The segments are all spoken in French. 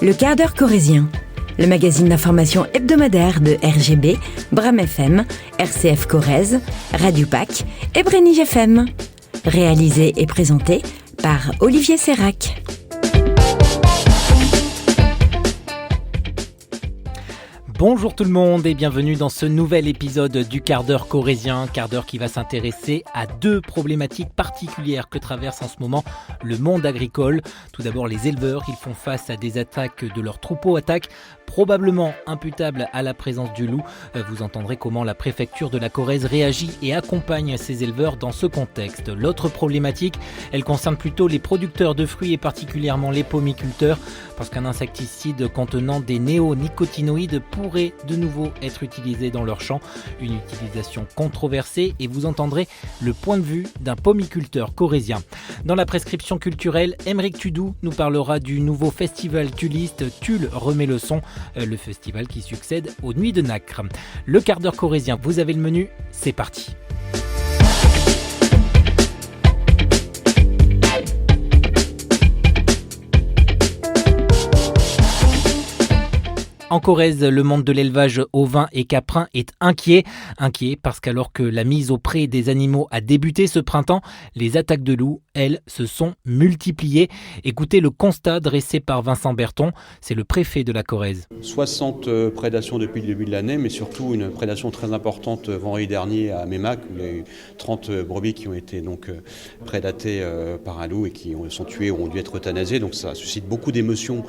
Le quart d'heure corrézien, le magazine d'information hebdomadaire de RGB, Bram FM, RCF Corrèze, Radio PAC et Brenige FM. Réalisé et présenté par Olivier Sérac. Bonjour tout le monde et bienvenue dans ce nouvel épisode du quart d'heure corrézien, quart d'heure qui va s'intéresser à deux problématiques particulières que traverse en ce moment le monde agricole. Tout d'abord les éleveurs, ils font face à des attaques de leurs troupeaux, attaques probablement imputables à la présence du loup. Vous entendrez comment la préfecture de la Corrèze réagit et accompagne ces éleveurs dans ce contexte. L'autre problématique, elle concerne plutôt les producteurs de fruits et particulièrement les pomiculteurs, parce qu'un insecticide contenant des néonicotinoïdes pourrait de nouveau être utilisé dans leur champ. Une utilisation controversée et vous entendrez le point de vue d'un pomiculteur corrézien. Dans la prescription culturelle, Aymeric Tudou nous parlera du nouveau festival tulliste Tulle remet le son, le festival qui succède aux Nuits de Nacre. Le quart d'heure corrézien, vous avez le menu, c'est parti. En Corrèze, le monde de l'élevage ovin et caprin est inquiet. Inquiet parce qu'alors que la mise au pré des animaux a débuté ce printemps, les attaques de loups, elles, se sont multipliées. Écoutez le constat dressé par Vincent Berton, c'est le préfet de la Corrèze. 60 prédations depuis le début de l'année, mais surtout une prédation très importante vendredi dernier à Mémac, où il y a eu 30 brebis qui ont été donc prédatées par un loup et qui sont tuées ou ont dû être euthanasiées. Donc ça suscite beaucoup d'émotions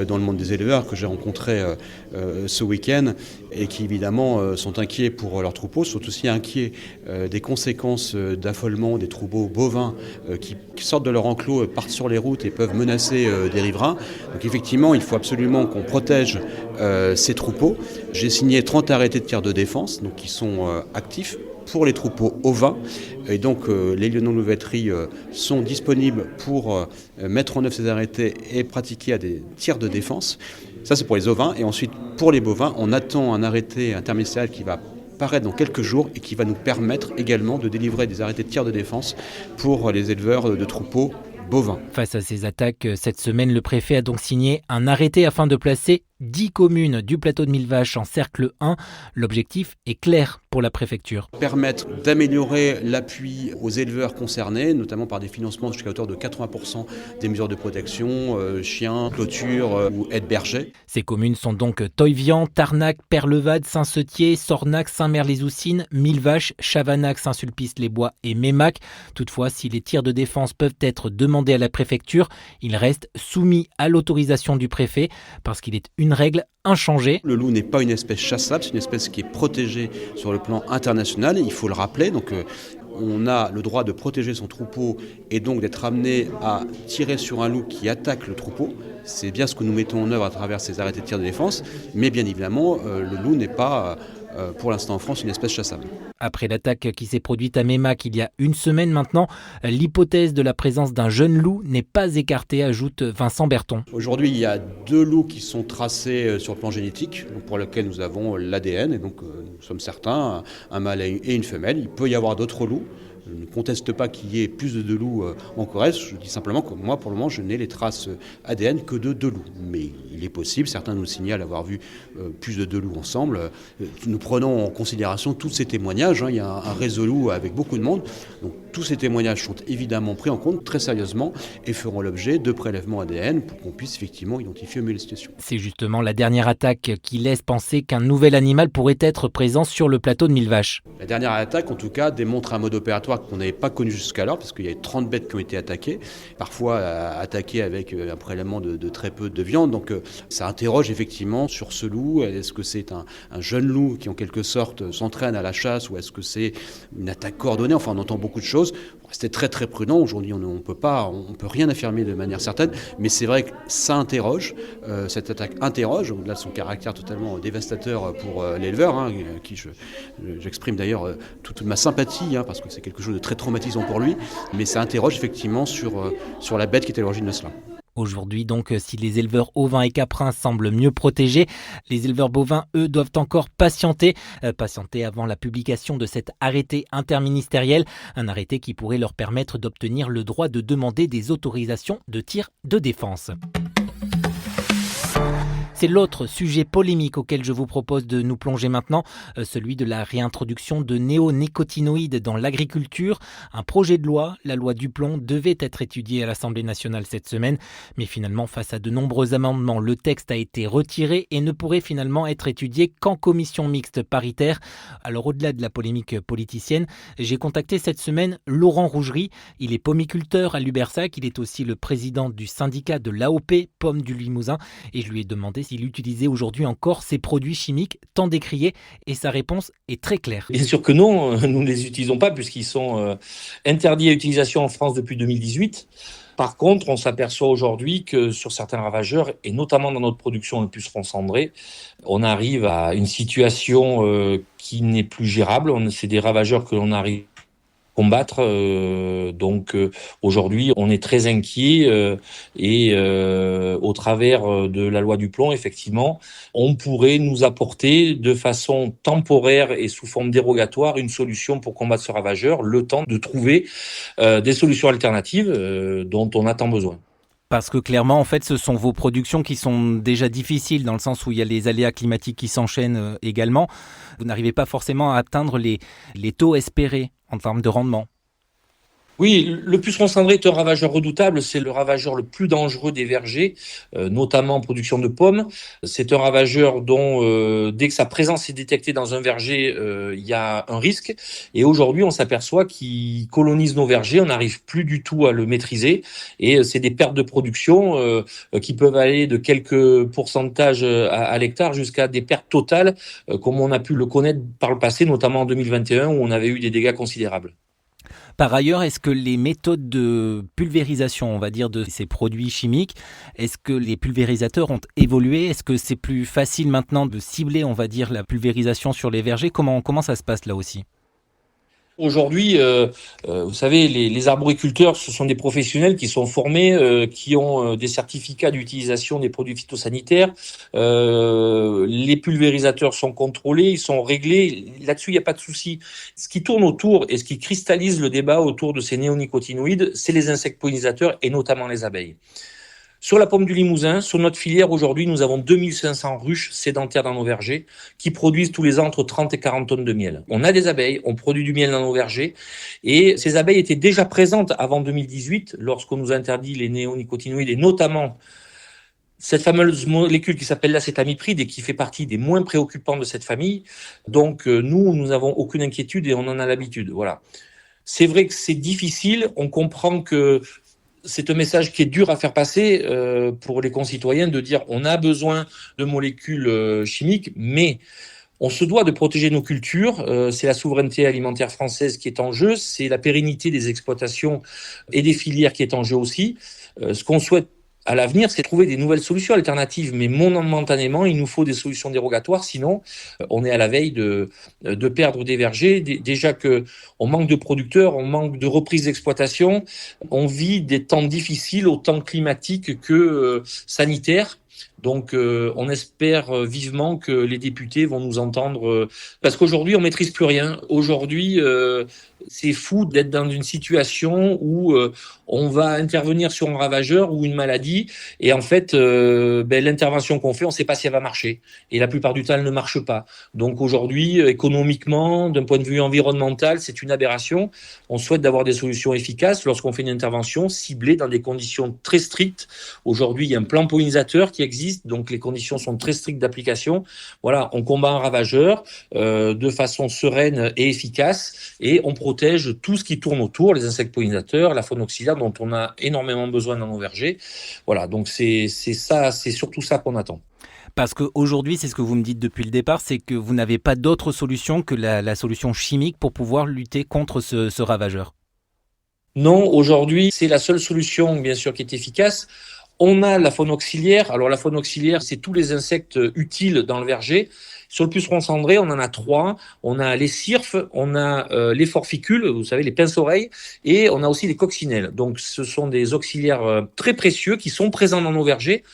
dans le monde des éleveurs que j'ai rencontrés ce week-end et qui évidemment sont inquiets pour leurs troupeaux, sont aussi inquiets des conséquences d'affolement des troupeaux bovins qui sortent de leur enclos, partent sur les routes et peuvent menacer des riverains. Donc effectivement, il faut absolument qu'on protège ces troupeaux. J'ai signé 30 arrêtés de tiers de défense donc qui sont actifs pour les troupeaux ovins. Et donc les lieutenants-louveteries sont disponibles pour mettre en œuvre ces arrêtés et pratiquer à des tirs de défense. Ça, c'est pour les ovins. Et ensuite, pour les bovins, on attend un arrêté interministériel qui va paraître dans quelques jours et qui va nous permettre également de délivrer des arrêtés de tirs de défense pour les éleveurs de troupeaux bovins. Face à ces attaques, cette semaine, le préfet a donc signé un arrêté afin de placer 10 communes du plateau de Millevaches en cercle 1. L'objectif est clair pour la préfecture. Permettre d'améliorer l'appui aux éleveurs concernés, notamment par des financements jusqu'à hauteur de 80% des mesures de protection, chiens, clôtures ou aides bergers. Ces communes sont donc Toyvian, Tarnac, Perlevade, Saint-Setier, Sornac, Saint-Mer-les-Oussines, Millevaches, Chavanac, Saint-Sulpice-les-Bois et Mémac. Toutefois, si les tirs de défense peuvent être demandés à la préfecture, ils restent soumis à l'autorisation du préfet parce qu'il est une règle inchangée. Le loup n'est pas une espèce chassable, c'est une espèce qui est protégée sur le plan international, il faut le rappeler. Donc on a le droit de protéger son troupeau et donc d'être amené à tirer sur un loup qui attaque le troupeau. C'est bien ce que nous mettons en œuvre à travers ces arrêtés de tir de défense, mais bien évidemment, le loup n'est pas, pour l'instant en France, une espèce chassable. Après l'attaque qui s'est produite à Mémac il y a une semaine maintenant, l'hypothèse de la présence d'un jeune loup n'est pas écartée, ajoute Vincent Berton. Aujourd'hui, il y a 2 loups qui sont tracés sur le plan génétique, pour lesquels nous avons l'ADN, et donc nous sommes certains, un mâle et une femelle. Il peut y avoir d'autres loups. Je ne conteste pas qu'il y ait plus de loups en Corrèze, je dis simplement que moi, pour le moment, je n'ai les traces ADN que de 2 loups. Mais il est possible, certains nous signalent avoir vu plus de 2 loups ensemble. Nous prenons en considération tous ces témoignages, il y a un réseau loup avec beaucoup de monde, donc tous ces témoignages sont évidemment pris en compte très sérieusement et feront l'objet de prélèvements ADN pour qu'on puisse effectivement identifier mieux la situation. C'est justement la dernière attaque qui laisse penser qu'un nouvel animal pourrait être présent sur le plateau de Millevaches. La dernière attaque, en tout cas, démontre un mode opératoire qu'on n'avait pas connu jusqu'alors, parce qu'il y a 30 bêtes qui ont été attaquées, parfois attaquées avec un prélèvement de très peu de viande. Donc ça interroge effectivement sur ce loup. Est-ce que c'est un jeune loup qui en quelque sorte s'entraîne à la chasse, ou est-ce que c'est une attaque coordonnée? Enfin, on entend beaucoup de choses. C'était très très prudent. Aujourd'hui, on ne peut rien affirmer de manière certaine, mais c'est vrai que ça interroge. Cette attaque interroge, au-delà de son caractère totalement dévastateur pour l'éleveur, à qui j'exprime d'ailleurs toute ma sympathie, parce que c'est quelque chose de très traumatisant pour lui, mais ça interroge effectivement sur la bête qui est à l'origine de cela. Aujourd'hui donc, si les éleveurs ovins et caprins semblent mieux protégés, les éleveurs bovins, eux, doivent encore patienter avant la publication de cet arrêté interministériel, un arrêté qui pourrait leur permettre d'obtenir le droit de demander des autorisations de tir de défense. C'est l'autre sujet polémique auquel je vous propose de nous plonger maintenant, celui de la réintroduction de néonicotinoïdes dans l'agriculture. Un projet de loi, la loi Duplon, devait être étudié à l'Assemblée nationale cette semaine, mais finalement, face à de nombreux amendements, le texte a été retiré et ne pourrait finalement être étudié qu'en commission mixte paritaire. Alors au-delà de la polémique politicienne, j'ai contacté cette semaine Laurent Rougerie. Il est pomiculteur à Lubersac, il est aussi le président du syndicat de l'AOP, Pommes du Limousin, et je lui ai demandé s'il utilisait aujourd'hui encore ces produits chimiques tant décriés, et sa réponse est très claire. Bien sûr que non, nous ne les utilisons pas puisqu'ils sont interdits à utilisation en France depuis 2018. Par contre, on s'aperçoit aujourd'hui que sur certains ravageurs, et notamment dans notre production le puceron cendré, on arrive à une situation qui n'est plus gérable. C'est des ravageurs que l'on arrive combattre. Donc aujourd'hui, on est très inquiet et au travers de la loi Duplon, effectivement, on pourrait nous apporter de façon temporaire et sous forme dérogatoire une solution pour combattre ce ravageur, le temps de trouver des solutions alternatives dont on a tant besoin. Parce que clairement, en fait, ce sont vos productions qui sont déjà difficiles dans le sens où il y a les aléas climatiques qui s'enchaînent également. Vous n'arrivez pas forcément à atteindre les taux espérés en termes de rendement. Oui, le puceron cendré est un ravageur redoutable. C'est le ravageur le plus dangereux des vergers, notamment en production de pommes. C'est un ravageur dont, dès que sa présence est détectée dans un verger, il y a un risque. Et aujourd'hui, on s'aperçoit qu'il colonise nos vergers. On n'arrive plus du tout à le maîtriser. Et c'est des pertes de production qui peuvent aller de quelques pourcentages à l'hectare jusqu'à des pertes totales, comme on a pu le connaître par le passé, notamment en 2021, où on avait eu des dégâts considérables. Par ailleurs, est-ce que les méthodes de pulvérisation, on va dire, de ces produits chimiques, est-ce que les pulvérisateurs ont évolué ? Est-ce que c'est plus facile maintenant de cibler, on va dire, la pulvérisation sur les vergers ? Comment ça se passe là aussi ? Aujourd'hui, vous savez, les arboriculteurs, ce sont des professionnels qui sont formés, qui ont des certificats d'utilisation des produits phytosanitaires. Les pulvérisateurs sont contrôlés, ils sont réglés. Là-dessus, il n'y a pas de souci. Ce qui tourne autour et ce qui cristallise le débat autour de ces néonicotinoïdes, c'est les insectes pollinisateurs et notamment les abeilles. Sur la pomme du Limousin, sur notre filière, aujourd'hui, nous avons 2500 ruches sédentaires dans nos vergers qui produisent tous les ans entre 30 et 40 tonnes de miel. On a des abeilles, on produit du miel dans nos vergers et ces abeilles étaient déjà présentes avant 2018 lorsqu'on nous a interdit les néonicotinoïdes et notamment cette fameuse molécule qui s'appelle l'acétamipride et qui fait partie des moins préoccupants de cette famille. Donc nous n'avons aucune inquiétude et on en a l'habitude. Voilà. C'est vrai que c'est difficile, on comprend que c'est un message qui est dur à faire passer pour les concitoyens de dire on a besoin de molécules chimiques, mais on se doit de protéger nos cultures. C'est la souveraineté alimentaire française qui est en jeu, c'est la pérennité des exploitations et des filières qui est en jeu aussi. Ce qu'on souhaite à l'avenir, c'est trouver des nouvelles solutions alternatives, mais momentanément, il nous faut des solutions dérogatoires, sinon on est à la veille de perdre des vergers. Déjà que on manque de producteurs, on manque de reprises d'exploitation, on vit des temps difficiles, autant climatiques que sanitaires. Donc, on espère vivement que les députés vont nous entendre, parce qu'aujourd'hui, on maîtrise plus rien. Aujourd'hui, c'est fou d'être dans une situation où on va intervenir sur un ravageur ou une maladie, et en fait, l'intervention qu'on fait, on ne sait pas si elle va marcher. Et la plupart du temps, elle ne marche pas. Donc aujourd'hui, économiquement, d'un point de vue environnemental, c'est une aberration. On souhaite d'avoir des solutions efficaces lorsqu'on fait une intervention ciblée dans des conditions très strictes. Aujourd'hui, il y a un plan pollinisateur qui existe, donc les conditions sont très strictes d'application. Voilà, on combat un ravageur de façon sereine et efficace, et on protège tout ce qui tourne autour, les insectes pollinisateurs, la faune auxiliaire dont on a énormément besoin dans nos vergers. Voilà, donc c'est ça, c'est surtout ça qu'on attend. Parce qu'aujourd'hui, c'est ce que vous me dites depuis le départ, c'est que vous n'avez pas d'autre solution que la solution chimique pour pouvoir lutter contre ce ravageur. Non, aujourd'hui, c'est la seule solution, bien sûr, qui est efficace. On a la faune auxiliaire. Alors, la faune auxiliaire, c'est tous les insectes utiles dans le verger. Sur le puceron cendré, on en a 3. On a les cirfes, on a les forficules, vous savez, les pince-oreilles, et on a aussi les coccinelles. Donc, ce sont des auxiliaires très précieux qui sont présents dans nos vergers.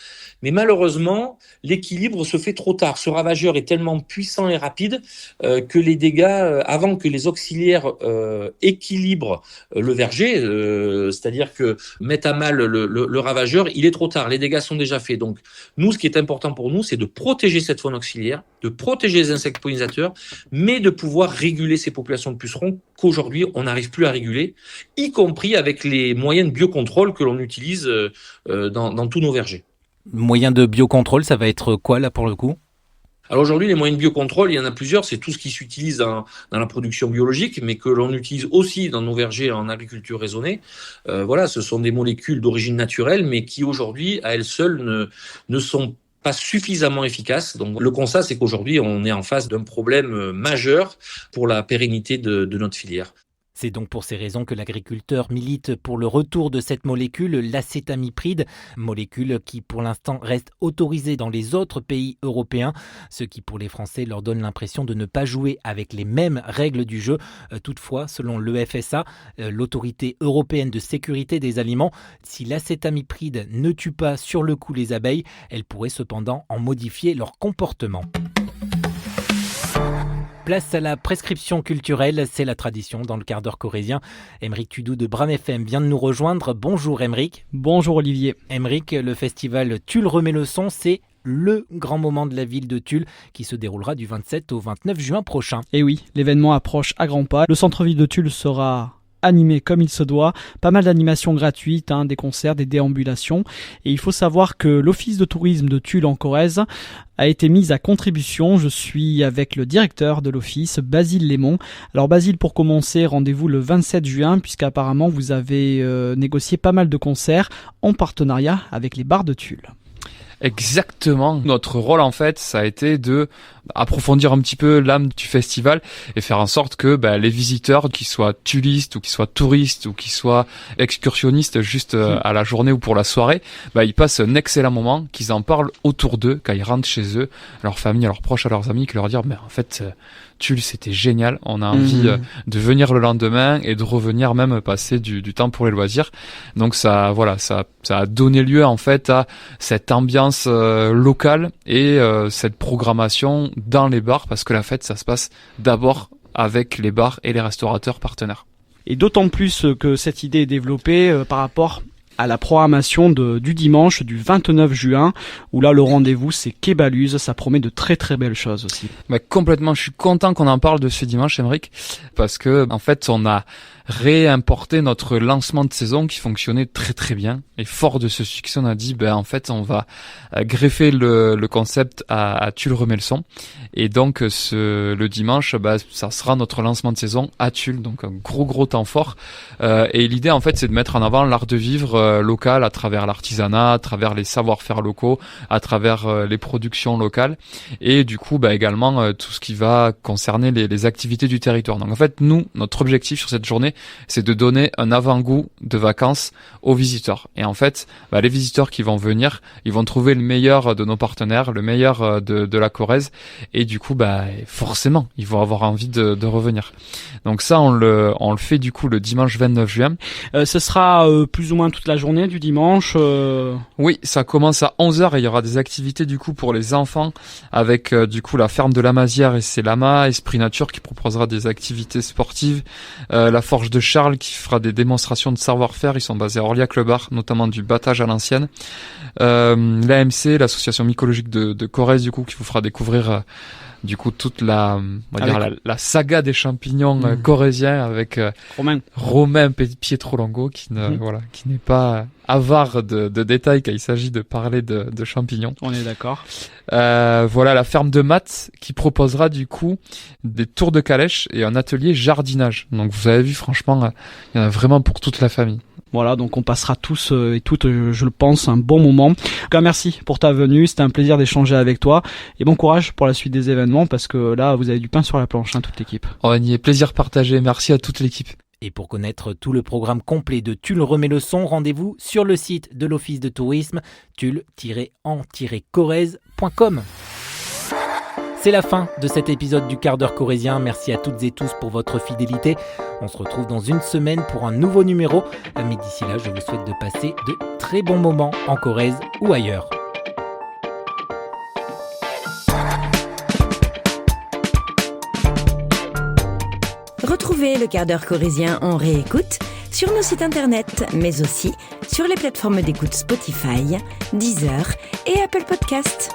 Mais malheureusement, l'équilibre se fait trop tard. Ce ravageur est tellement puissant et rapide que les dégâts, avant que les auxiliaires équilibrent le verger, c'est-à-dire que mettent à mal le ravageur, il est trop tard. Les dégâts sont déjà faits. Donc, nous, ce qui est important pour nous, c'est de protéger cette faune auxiliaire, de protéger les insectes pollinisateurs, mais de pouvoir réguler ces populations de pucerons qu'aujourd'hui, on n'arrive plus à réguler, y compris avec les moyens de biocontrôle que l'on utilise dans tous nos vergers. Moyen de biocontrôle, ça va être quoi là pour le coup ? Alors aujourd'hui, les moyens de biocontrôle, il y en a plusieurs. C'est tout ce qui s'utilise dans la production biologique, mais que l'on utilise aussi dans nos vergers en agriculture raisonnée. Voilà, ce sont des molécules d'origine naturelle, mais qui aujourd'hui, à elles seules, ne sont pas suffisamment efficaces. Donc le constat, c'est qu'aujourd'hui, on est en face d'un problème majeur pour la pérennité de notre filière. C'est donc pour ces raisons que l'agriculteur milite pour le retour de cette molécule, l'acétamipride, molécule qui pour l'instant reste autorisée dans les autres pays européens, ce qui pour les Français leur donne l'impression de ne pas jouer avec les mêmes règles du jeu. Toutefois, selon l'EFSA, l'autorité européenne de sécurité des aliments, si l'acétamipride ne tue pas sur le coup les abeilles, elle pourrait cependant en modifier leur comportement. Place à la prescription culturelle, c'est la tradition dans le quart d'heure corrézien. Aymeric Tudou de Bram FM vient de nous rejoindre. Bonjour Aymeric. Bonjour Olivier. Aymeric, le festival Tulle remet le son, c'est le grand moment de la ville de Tulle qui se déroulera du 27 au 29 juin prochain. Et oui, l'événement approche à grands pas. Le centre-ville de Tulle sera animé comme il se doit, pas mal d'animations gratuites, des concerts, des déambulations. Et il faut savoir que l'office de tourisme de Tulle en Corrèze a été mis à contribution. Je suis avec le directeur de l'office, Basile Lémon. Alors Basile, pour commencer, rendez-vous le 27 juin, puisqu'apparemment vous avez négocié pas mal de concerts en partenariat avec les bars de Tulle. Exactement. Notre rôle, en fait, ça a été de approfondir un petit peu l'âme du festival et faire en sorte que les visiteurs, qu'ils soient tullistes ou qu'ils soient touristes ou qu'ils soient excursionnistes juste à la journée ou pour la soirée, ils passent un excellent moment, qu'ils en parlent autour d'eux quand ils rentrent chez eux, à leur famille, à leurs proches, à leurs amis, que leur dire en fait Tulle, c'était génial, on a envie de venir le lendemain et de revenir même passer du temps pour les loisirs. Donc ça a donné lieu en fait à cette ambiance locale et cette programmation dans les bars, parce que la fête, ça se passe d'abord avec les bars et les restaurateurs partenaires. Et d'autant plus que cette idée est développée par rapport à la programmation du dimanche du 29 juin, où là le rendez-vous c'est Kebaluz, ça promet de très très belles choses aussi. Complètement, je suis content qu'on en parle de ce dimanche, Aymeric, parce que en fait on a réimporté notre lancement de saison qui fonctionnait très très bien, et fort de ce succès on a dit en fait on va greffer le concept à Tulle remet le son, et donc le dimanche ça sera notre lancement de saison à Tulle, donc un gros temps fort, et l'idée en fait c'est de mettre en avant l'art de vivre local à travers l'artisanat, à travers les savoir-faire locaux, à travers les productions locales, et du coup également tout ce qui va concerner les activités du territoire. Donc en fait nous, notre objectif sur cette journée, c'est de donner un avant-goût de vacances aux visiteurs. Et en fait, les visiteurs qui vont venir, ils vont trouver le meilleur de nos partenaires, le meilleur de la Corrèze, et du coup, forcément, ils vont avoir envie de revenir. Donc ça, on le fait du coup le dimanche 29 juin. Ce sera plus ou moins toute la journée du dimanche. Oui, ça commence à 11h et il y aura des activités du coup pour les enfants avec du coup la ferme de la Mazière et ses lamas, Esprit Nature qui proposera des activités sportives, la Forge de Charles qui fera des démonstrations de savoir-faire, ils sont basés à Orliac-le-Bar, notamment du battage à l'ancienne, l'AMC, l'association mycologique de Corrèze du coup qui vous fera découvrir du coup toute la saga des champignons corréziens avec Romain Pietrolongo qui n'est pas avare de détails quand il s'agit de parler de champignons. On est d'accord. La ferme de Math qui proposera du coup des tours de calèche et un atelier jardinage. Donc vous avez vu, franchement, il y en a vraiment pour toute la famille. Voilà, donc on passera tous et toutes, je le pense, un bon moment. En tout cas, merci pour ta venue, c'était un plaisir d'échanger avec toi. Et bon courage pour la suite des événements, parce que là, vous avez du pain sur la planche, toute l'équipe. On y est, plaisir partagé, merci à toute l'équipe. Et pour connaître tout le programme complet de Tulle remet le son, rendez-vous sur le site de l'Office de tourisme, tulle-en-corrèze.com. C'est la fin de cet épisode du quart d'heure corrézien. Merci à toutes et tous pour votre fidélité. On se retrouve dans une semaine pour un nouveau numéro. Mais d'ici là, je vous souhaite de passer de très bons moments en Corrèze ou ailleurs. Retrouvez le quart d'heure corrézien en réécoute sur nos sites internet, mais aussi sur les plateformes d'écoute Spotify, Deezer et Apple Podcasts.